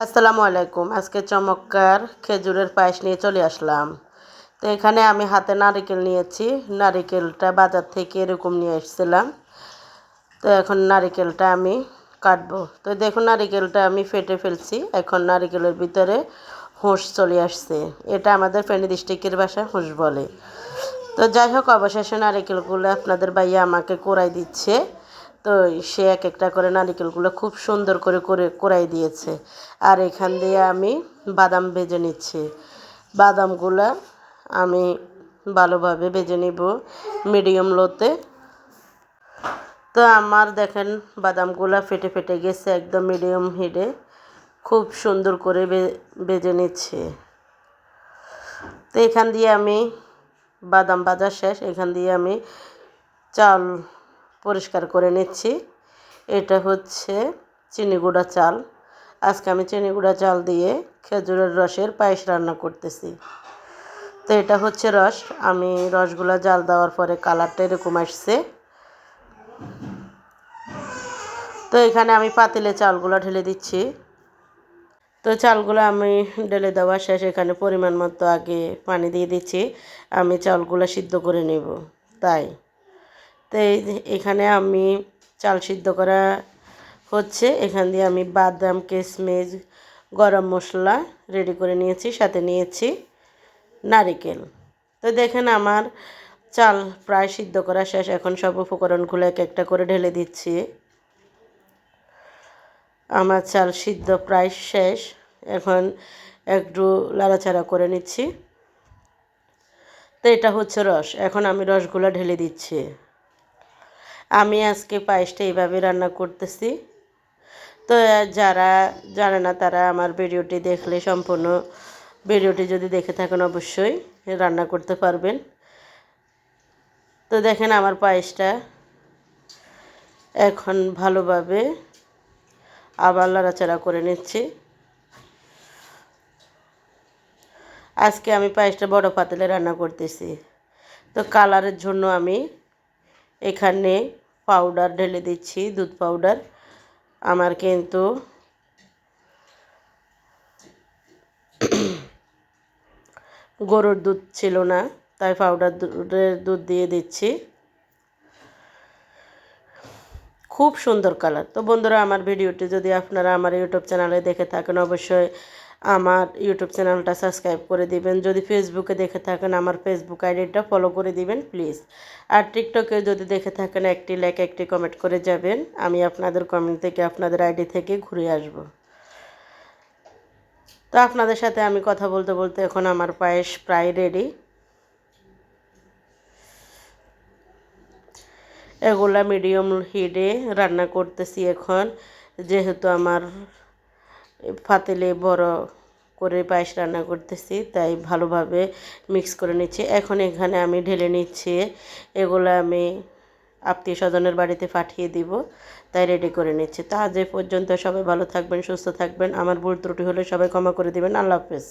আসসালামু আলাইকুম। আজকে চমৎকার খেজুরের পায়েস নিয়ে চলে আসলাম। তো এখানে আমি হাতে নারিকেল নিয়েছি। নারিকেলটা বাজার থেকে এরকম নিয়ে এসেছিলাম। তো এখন নারিকেলটা আমি কাটবো। তো দেখুন নারিকেলটা আমি ফেটে ফেলছি। এখন নারিকেলের ভিতরে হোঁস চলে আসছে। এটা আমাদের ফেনী ডিস্ট্রিক্টের ভাষায় হোঁস বলে। তো যাই হোক অবশেষে নারিকেলগুলো আপনাদের ভাইয়া আমাকে কোড়াই দিচ্ছে। তো সে এক একটা করে নারিকেলগুলো খুব সুন্দর করে কোড়াই দিয়েছে। আর এখান দিয়ে আমি বাদাম ভেজে নিচ্ছি। বাদামগুলো আমি ভালোভাবে ভেজে নিব মিডিয়াম লোতে। তো আমার দেখেন বাদামগুলো ফেটে ফেটে গেছে একদম মিডিয়াম হিটে। খুব সুন্দর করে ভেজে নিচ্ছি। তো এখান দিয়ে আমি বাদাম ভাজা শেষ। এখান দিয়ে আমি চাল পরিষ্কার করে নিচ্ছি। এটা হচ্ছে চিনি গুঁড়া চাল। আজকে আমি চিনি গুঁড়া চাল দিয়ে খেজুরের রসের পায়েস রান্না করতেছি। তো এটা হচ্ছে রস। আমি রসগুলো জাল দেওয়ার পরে কালারটা এরকম আসছে। তো এখানে আমি পাতিলে চালগুলো ঢেলে দিচ্ছি। তো চালগুলো আমি ঢেলে দেওয়া শেষ। এখানে পরিমাণ মতো আগে পানি দিয়ে দিচ্ছি। আমি চালগুলো সিদ্ধ করে নেব তাই। তো এখানে আমি চাল সিদ্ধ করা হচ্ছে। এখান দিয়ে আমি বাদাম কিশমিশ গরম মশলা রেডি করে নিয়েছি, সাথে নিয়েছি নারিকেল। তো দেখেন আমার চাল প্রায় সিদ্ধ করা শেষ। এখন সব উপকরণগুলো এক একটা করে ঢেলে দিচ্ছি। আমার চাল সিদ্ধ প্রায় শেষ। এখন একটু লাড়াচাড়া করে নিচ্ছি। তো এটা হচ্ছে রস। এখন আমি রসগুলো ঢেলে দিচ্ছি। আমি আজকে পায়েসটা এইভাবে রান্না করতেছি। তো যারা জানে না তারা আমার ভিডিওটি দেখলে সম্পূর্ণ ভিডিওটি যদি দেখে থাকেন অবশ্যই রান্না করতে পারবেন। তো দেখেন আমার পায়েসটা এখন ভালোভাবে আবার নাড়াচাড়া করে নিচ্ছি। আজকে আমি পায়েসটা বড় পাতিলে রান্না করতেছি। তো কালারের জন্য আমি এখানে পাউডার ঢেলে দিচ্ছি, দুধ পাউডার। আমার কিন্তু গরুর দুধ ছিল না, তাই পাউডারের দুধ দিয়ে দিচ্ছি। খুব সুন্দর কালার। তো বন্ধুরা আমার ভিডিওটি যদি আপনারা আমার ইউটিউব চ্যানেলে দেখে থাকেন অবশ্যই আমার ইউটিউব চ্যানেলটা সাবস্ক্রাইব করে দিবেন। যদি ফেসবুকে দেখে থাকেন আমার ফেসবুক আইডিটা ফলো করে দিবেন প্লিজ। আর টিকটকে যদি দেখে থাকেন একটি লাইক একটি কমেন্ট করে যাবেন। আমি আপনাদের কমেন্ট থেকে আপনাদের আইডি থেকে ঘুরে আসব। তো আপনাদের সাথে আমি কথা বলতে বলতে এখন আমার পায়েস প্রায় রেডি। এগুলা মিডিয়াম হিটে রান্না করতেছি এখন, যেহেতু আমার পাতিলে বড় করে পায়েস রান্না করতেছি তাই ভালোভাবে মিক্স করে নিচ্ছি। এখন এখানে আমি ঢেলে নিচ্ছি। এগুলো আমি আত্মীয় স্বজনের বাড়িতে পাঠিয়ে দিব, তাই রেডি করে নিচ্ছি। তা আজ এ পর্যন্ত সবাই ভালো থাকবেন, সুস্থ থাকবেন। আমার ভুল ত্রুটি হলে সবাই ক্ষমা করে দিবেন। আল্লাহ হাফেজ।